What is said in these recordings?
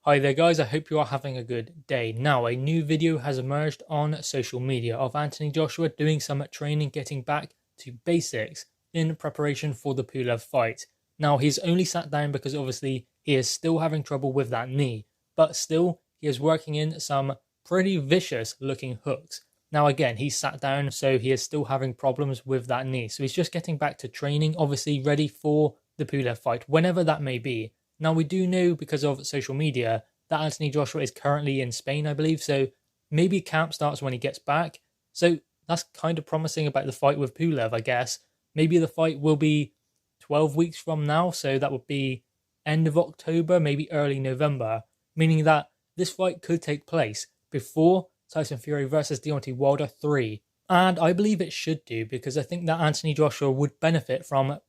Hi there guys, I hope you are having a good day. Now, a new video has emerged on social media of Anthony Joshua doing some training, getting back to basics in preparation for the Pulev fight. Now, he's only sat down because obviously he is still having trouble with that knee, but still he is working in some pretty vicious looking hooks. Now again, he's sat down, so he is still having problems with that knee. So he's just getting back to training, obviously ready for the Pulev fight, whenever that may be. Now, we do know because of social media that Anthony Joshua is currently in Spain, I believe, so maybe camp starts when he gets back. So that's kind of promising about the fight with Pulev, I guess. Maybe the fight will be 12 weeks from now, so that would be end of October, maybe early November, meaning that this fight could take place before Tyson Fury versus Deontay Wilder 3. And I believe it should do, because I think that Anthony Joshua would benefit from,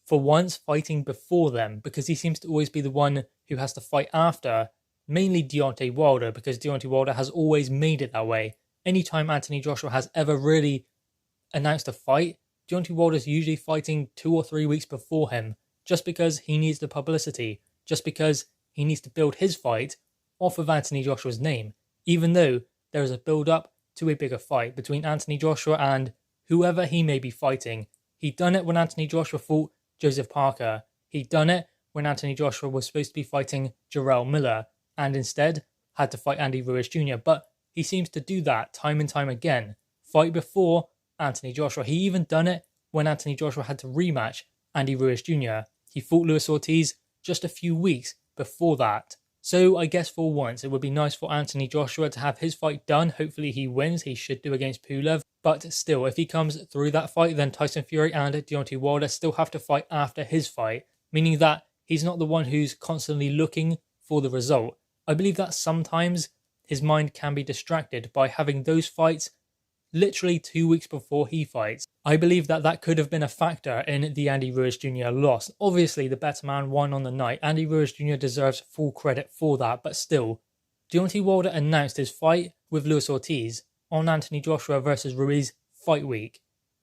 for once, fighting before them, because he seems to always be the one who has to fight after, mainly Deontay Wilder, because Deontay Wilder has always made it that way. Anytime Anthony Joshua has ever really announced a fight, Deontay Wilder's usually fighting 2 or 3 weeks before him, just because he needs the publicity, just because he needs to build his fight off of Anthony Joshua's name, even though there is a build-up to a bigger fight between Anthony Joshua and whoever he may be fighting. He'd done it when Anthony Joshua fought Joseph Parker. He'd done it when Anthony Joshua was supposed to be fighting Jarrell Miller and instead had to fight Andy Ruiz Jr. But he seems to do that time and time again. Fight before Anthony Joshua. He even done it when Anthony Joshua had to rematch Andy Ruiz Jr. He fought Luis Ortiz just a few weeks before that. So I guess for once it would be nice for Anthony Joshua to have his fight done. Hopefully he wins. He should do against Pulev. But still, if he comes through that fight, then Tyson Fury and Deontay Wilder still have to fight after his fight, meaning that he's not the one who's constantly looking for the result. I believe that sometimes his mind can be distracted by having those fights literally 2 weeks before he fights. I believe that that could have been a factor in the Andy Ruiz Jr. loss. Obviously, the better man won on the night. Andy Ruiz Jr. deserves full credit for that, but still, Deontay Wilder announced his fight with Luis Ortiz on Anthony Joshua versus Ruiz fight week.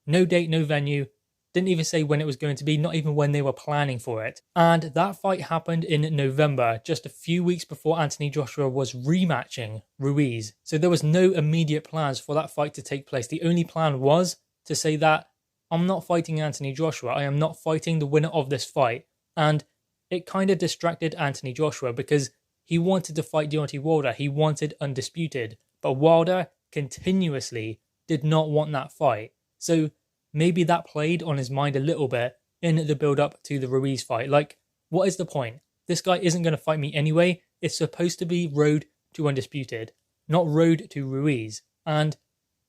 No date, no venue. Didn't even say when it was going to be, not even when they were planning for it. And that fight happened in November, just a few weeks before Anthony Joshua was rematching Ruiz. So there was no immediate plans for that fight to take place. The only plan was to say that I'm not fighting Anthony Joshua. I am not fighting the winner of this fight. And it kind of distracted Anthony Joshua because he wanted to fight Deontay Wilder. He wanted undisputed. But Wilder continuously did not want that fight. So maybe that played on his mind a little bit in the build-up to the Ruiz fight. Like, what is the point? This guy isn't going to fight me anyway. It's supposed to be road to undisputed, not road to Ruiz. And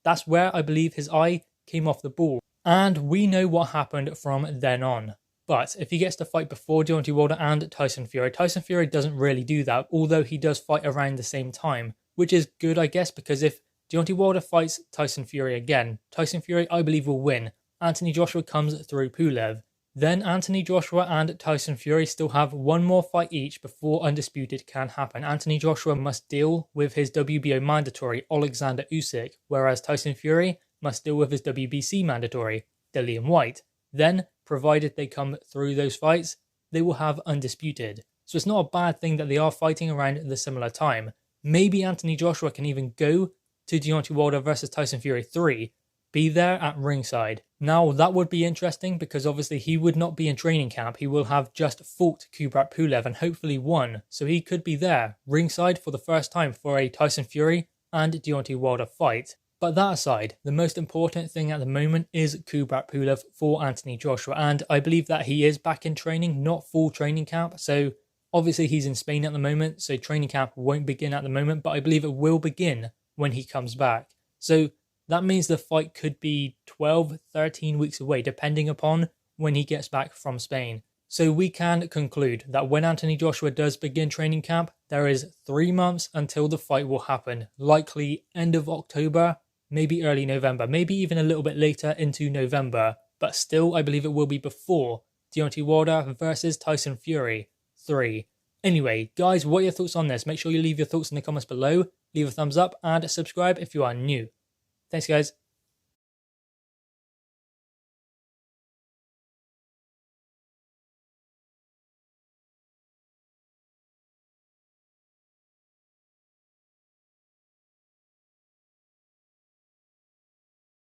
that's where I believe his eye came off the ball. And we know what happened from then on. But if he gets to fight before Deontay Wilder and Tyson Fury doesn't really do that, although he does fight around the same time, which is good, I guess, because if Deontay Wilder fights Tyson Fury again, Tyson Fury, I believe, will win. Anthony Joshua comes through Pulev. Then Anthony Joshua and Tyson Fury still have one more fight each before undisputed can happen. Anthony Joshua must deal with his WBO mandatory, Alexander Usyk, whereas Tyson Fury must deal with his WBC mandatory, Dillian Whyte. Then, provided they come through those fights, they will have undisputed. So it's not a bad thing that they are fighting around the similar time. Maybe Anthony Joshua can even go to Deontay Wilder versus Tyson Fury 3, be there at ringside. Now, that would be interesting because obviously he would not be in training camp. He will have just fought Kubrat Pulev and hopefully won. So he could be there, ringside for the first time for a Tyson Fury and Deontay Wilder fight. But that aside, the most important thing at the moment is Kubrat Pulev for Anthony Joshua. And I believe that he is back in training, not full training camp. So obviously he's in Spain at the moment, so training camp won't begin at the moment, but I believe it will begin when he comes back. So that means the fight could be 12, 13 weeks away, depending upon when he gets back from Spain. So we can conclude that when Anthony Joshua does begin training camp, there is 3 months until the fight will happen. Likely end of October, maybe early November, maybe even a little bit later into November. But still, I believe it will be before Deontay Wilder versus Tyson Fury 3. Anyway, guys, what are your thoughts on this? Make sure you leave your thoughts in the comments below. Leave a thumbs up and subscribe if you are new. Thanks, guys.